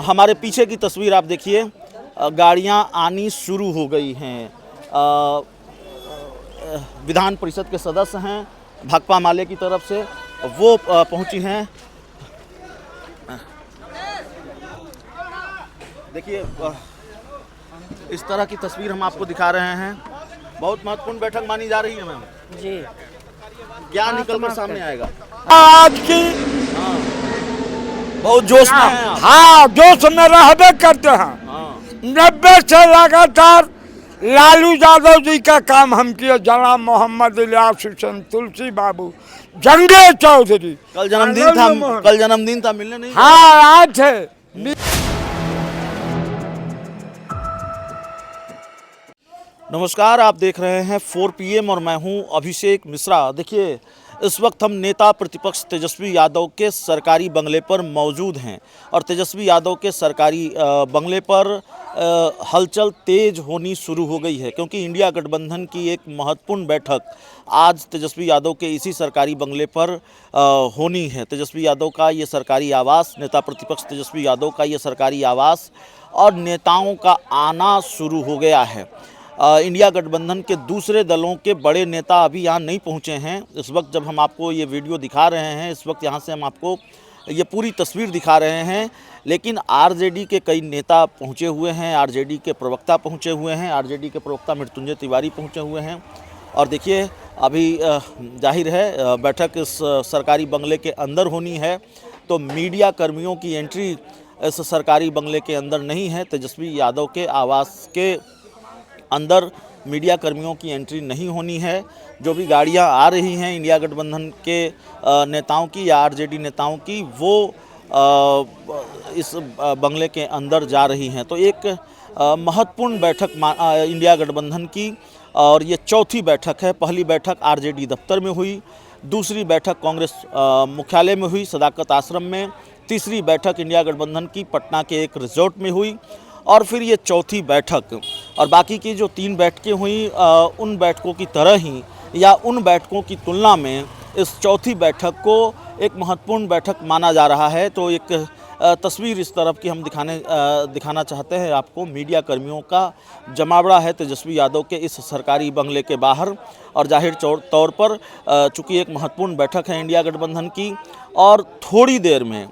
हमारे पीछे की तस्वीर आप देखिए, गाड़ियां आनी शुरू हो गई हैं। विधान परिषद के सदस्य हैं भाकपा माले की तरफ से, वो पहुंची हैं। देखिए, इस तरह की तस्वीर हम आपको दिखा रहे हैं। बहुत महत्वपूर्ण बैठक मानी जा रही है मैम जी। क्या निकल कर सामने आएगा आज की? बहुत जोश में हैं आप। हाँ, जोश में रहबे करते हैं। 90 से लगातार लालू यादव जी का काम हम किए, जनाब मोहम्मद इलियास हुसैन, तुलसी बाबू, जंगे चौधरी। कल जन्मदिन था, मिलने नहीं? हाँ, आज थे। नमस्कार, आप देख रहे हैं 4 PM और मैं हूं अभिषेक मिश्रा। देखिए, इस वक्त हम नेता प्रतिपक्ष तेजस्वी यादव के सरकारी बंगले पर मौजूद हैं और तेजस्वी यादव के सरकारी बंगले पर हलचल तेज होनी शुरू हो गई है, क्योंकि इंडिया गठबंधन की एक महत्वपूर्ण बैठक आज तेजस्वी यादव के इसी सरकारी बंगले पर होनी है। तेजस्वी यादव का ये सरकारी आवास, नेता प्रतिपक्ष तेजस्वी यादव का ये सरकारी आवास और नेताओं का आना शुरू हो गया है। इंडिया गठबंधन के दूसरे दलों के बड़े नेता अभी यहाँ नहीं पहुँचे हैं। इस वक्त जब हम आपको ये वीडियो दिखा रहे हैं, इस वक्त यहाँ से हम आपको ये पूरी तस्वीर दिखा रहे हैं, लेकिन आरजेडी के कई नेता पहुँचे हुए हैं, आरजेडी के प्रवक्ता पहुँचे हुए हैं, आरजेडी के प्रवक्ता मृत्युंजय तिवारी पहुँचे हुए हैं। और देखिए, अभी जाहिर है बैठक इस सरकारी बंगले के अंदर होनी है, तो मीडिया कर्मियों की एंट्री इस सरकारी बंगले के अंदर नहीं है। तेजस्वी यादव के आवास के अंदर मीडिया कर्मियों की एंट्री नहीं होनी है। जो भी गाड़ियां आ रही हैं इंडिया गठबंधन के नेताओं की या आरजेडी नेताओं की, वो इस बंगले के अंदर जा रही हैं। तो एक महत्वपूर्ण बैठक इंडिया गठबंधन की, और ये चौथी बैठक है। पहली बैठक आरजेडी दफ्तर में हुई, दूसरी बैठक कांग्रेस मुख्यालय में हुई सदाकत आश्रम में, तीसरी बैठक इंडिया गठबंधन की पटना के एक रिजॉर्ट में हुई, और फिर ये चौथी बैठक। और बाकी की जो 3 बैठकें हुई, उन बैठकों की तरह ही या उन बैठकों की तुलना में इस चौथी बैठक को एक महत्वपूर्ण बैठक माना जा रहा है। तो एक तस्वीर इस तरफ की हम दिखाना चाहते हैं आपको। मीडिया कर्मियों का जमावड़ा है तेजस्वी यादव के इस सरकारी बंगले के बाहर, और जाहिर तौर पर चूँकि एक महत्वपूर्ण बैठक है इंडिया गठबंधन की, और थोड़ी देर में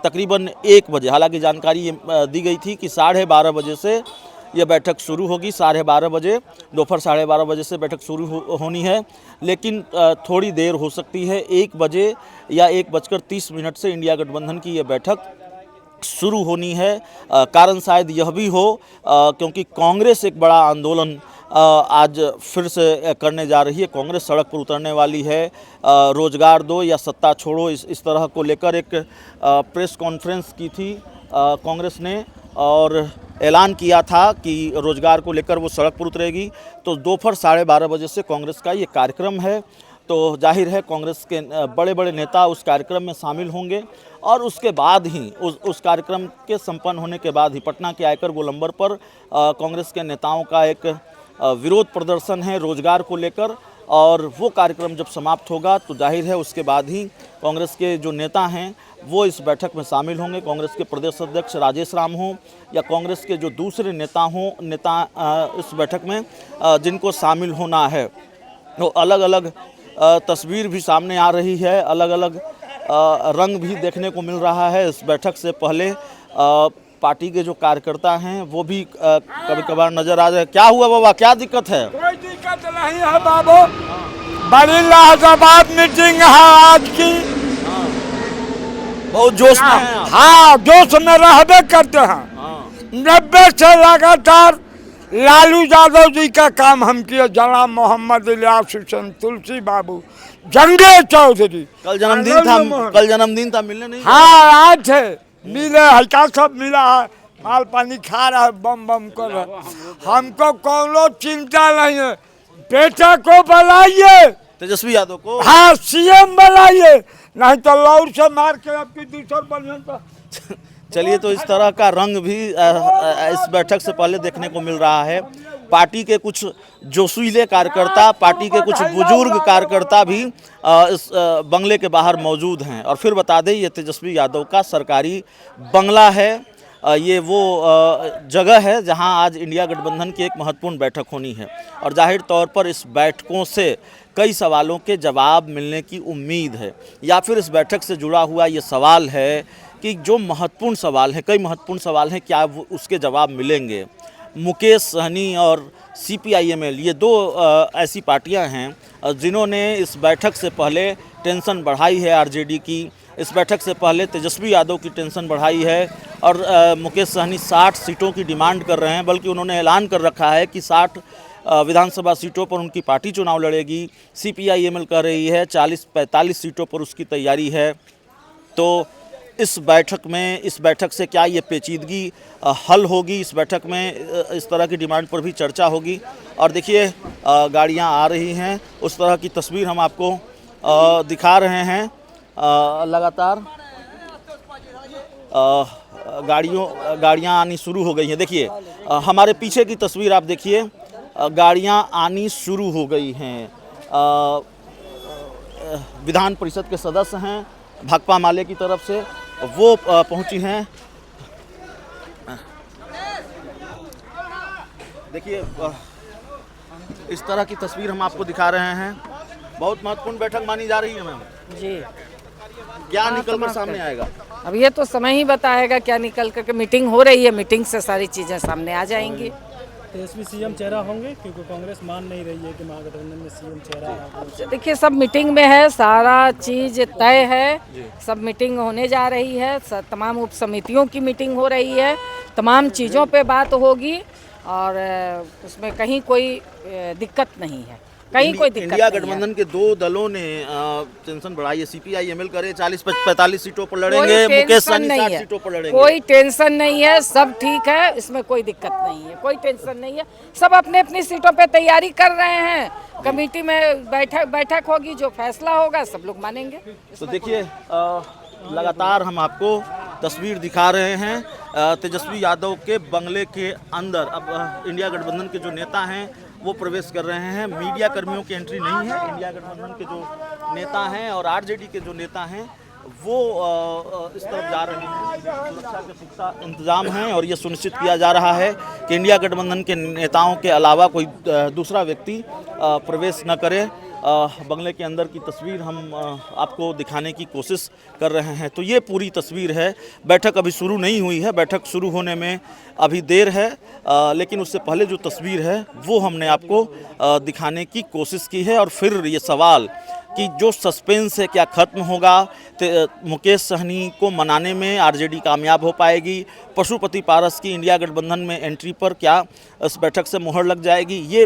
तकरीबन 1 बजे, हालांकि जानकारी ये दी गई थी कि 12:30 बजे से ये बैठक शुरू होगी। 12:30 बजे, दोपहर 12:30 बजे से बैठक शुरू होनी है, लेकिन थोड़ी देर हो सकती है। 1 बजे या 1:30 से इंडिया गठबंधन की ये बैठक शुरू होनी है। कारण शायद यह भी हो क्योंकि कांग्रेस एक बड़ा आंदोलन आज फिर से करने जा रही है। कांग्रेस सड़क पर उतरने वाली है। रोजगार दो या सत्ता छोड़ो, इस तरह को लेकर एक प्रेस कॉन्फ्रेंस की थी कांग्रेस ने, और ऐलान किया था कि रोजगार को लेकर वो सड़क पर उतरेगी। तो दोपहर 12:30 बजे से कांग्रेस का ये कार्यक्रम है। तो जाहिर है कांग्रेस के बड़े बड़े नेता उस कार्यक्रम में शामिल होंगे, और उसके बाद ही उस कार्यक्रम के संपन्न होने के बाद ही पटना के आयकर गोलंबर पर कांग्रेस के नेताओं का एक विरोध प्रदर्शन है रोजगार को लेकर, और वो कार्यक्रम जब समाप्त होगा तो जाहिर है उसके बाद ही कांग्रेस के जो नेता हैं वो इस बैठक में शामिल होंगे। कांग्रेस के प्रदेश अध्यक्ष राजेश राम हों या कांग्रेस के जो दूसरे नेता इस बैठक में जिनको शामिल होना है, तो अलग अलग तस्वीर भी सामने आ रही है, अलग अलग रंग भी देखने को मिल रहा है। इस बैठक से पहले पार्टी के जो कार्यकर्ता हैं वो भी कभी कभार नजर आ जाए। क्या हुआ बाबा, क्या दिक्कत है? कोई दिक्कत नहीं है बाबू, बड़ी लाजवाब मीटिंग है आज की। बहुत जोश में हैं आप। हाँ, जोश में रहबे करते हैं। 90 से लगातार लालू यादव जी का काम हम किए, जनाब मोहम्मद इलियास हुसैन, तुलसी बाबू, जंगे चौधरी। कल जन्मदिन था, मिलने नहीं? हाँ, आज थे, मिले है, क्या सब मिला है, माल पानी खा रहा है, बम बम कर रहा है। हमको कोनो चिंता नहीं है, बेटा को बुलाइए, तेजस्वी यादव को। हाँ, CM बुलाइए, नहीं तो लौर से मार के आपकी दूसर बने तो। चलिए, तो इस तरह का रंग भी इस बैठक से पहले देखने को मिल रहा है। पार्टी के कुछ जोशीले कार्यकर्ता, पार्टी के कुछ बुजुर्ग कार्यकर्ता भी इस बंगले के बाहर मौजूद हैं। और फिर बता दें, ये तेजस्वी यादव का सरकारी बंगला है। ये वो जगह है जहां आज इंडिया गठबंधन की एक महत्वपूर्ण बैठक होनी है और जाहिर तौर पर इस बैठकों से कई सवालों के जवाब मिलने की उम्मीद है। या फिर इस बैठक से जुड़ा हुआ ये सवाल है कि जो महत्वपूर्ण सवाल हैं, कई महत्वपूर्ण सवाल हैं, क्या वो उसके जवाब मिलेंगे। मुकेश सहनी और CPIML, ये दो ऐसी पार्टियां हैं जिन्होंने इस बैठक से पहले टेंशन बढ़ाई है RJD की। इस बैठक से पहले तेजस्वी यादव की टेंशन बढ़ाई है और मुकेश सहनी 60 सीटों की डिमांड कर रहे हैं, बल्कि उन्होंने ऐलान कर रखा है कि 60 विधानसभा सीटों पर उनकी पार्टी चुनाव लड़ेगी। CPIML कह रही है 40-45 सीटों पर उसकी तैयारी है। तो इस बैठक से क्या ये पेचीदगी हल होगी? इस बैठक में इस तरह की डिमांड पर भी चर्चा होगी। और देखिए, गाड़ियां आ रही हैं, उस तरह की तस्वीर हम आपको दिखा रहे हैं। लगातार गाड़ियां आनी शुरू हो गई हैं। देखिए, हमारे पीछे की तस्वीर आप देखिए, गाड़ियां आनी शुरू हो गई हैं। विधान परिषद के सदस्य हैं भाकपा माले की तरफ से, वो पहुंची हैं। देखिए, इस तरह की तस्वीर हम आपको दिखा रहे हैं। बहुत महत्वपूर्ण बैठक मानी जा रही है मैम जी। क्या निकल कर सामने आएगा? अब ये तो समय ही बताएगा क्या निकल करके। मीटिंग हो रही है, मीटिंग से सारी चीजें सामने आ जाएंगी। तेजस्वी CM चेहरा होंगे, क्योंकि कांग्रेस मान नहीं रही है कि महागठबंधन में CM चेहरा है। देखिए, सब मीटिंग में है, सारा चीज तय है, सब मीटिंग होने जा रही है, तमाम उप समितियों की मीटिंग हो रही है, तमाम चीज़ों पे बात होगी और उसमें कहीं कोई दिक्कत नहीं है, कहीं कोई दिक्कत इंडिया नहीं है। गठबंधन के दो दलों ने टेंशन बढ़ाई है। CPIML करे 40-45 सीटों पर लड़ेंगे, कोई मुकेश टेंशन सहनी नहीं 60 है, सीटों पर लड़ेंगे। कोई टेंशन नहीं है, सब ठीक है, इसमें कोई दिक्कत नहीं है, कोई टेंशन नहीं है। सब अपने अपनी सीटों पे तैयारी कर रहे हैं। कमेटी में बैठक होगी, जो फैसला होगा सब लोग मानेंगे। तो देखिए, लगातार हम आपको तस्वीर दिखा रहे हैं तेजस्वी यादव के बंगले के अंदर। अब इंडिया गठबंधन के जो नेता हैं वो प्रवेश कर रहे हैं। मीडिया कर्मियों की एंट्री नहीं है। इंडिया गठबंधन के जो नेता हैं और RJD के जो नेता हैं वो इस तरफ जा रहे हैं। सुरक्षा के पुख्ता इंतजाम हैं और ये सुनिश्चित किया जा रहा है कि इंडिया गठबंधन के नेताओं के अलावा कोई दूसरा व्यक्ति प्रवेश न करे। बंगले के अंदर की तस्वीर हम आपको दिखाने की कोशिश कर रहे हैं। तो ये पूरी तस्वीर है। बैठक अभी शुरू नहीं हुई है, बैठक शुरू होने में अभी देर है, लेकिन उससे पहले जो तस्वीर है वो हमने आपको दिखाने की कोशिश की है। और फिर ये सवाल कि जो सस्पेंस है क्या खत्म होगा? मुकेश सहनी को मनाने में RJD कामयाब हो पाएगी? पशुपति पारस की इंडिया गठबंधन में एंट्री पर क्या इस बैठक से मुहर लग जाएगी? ये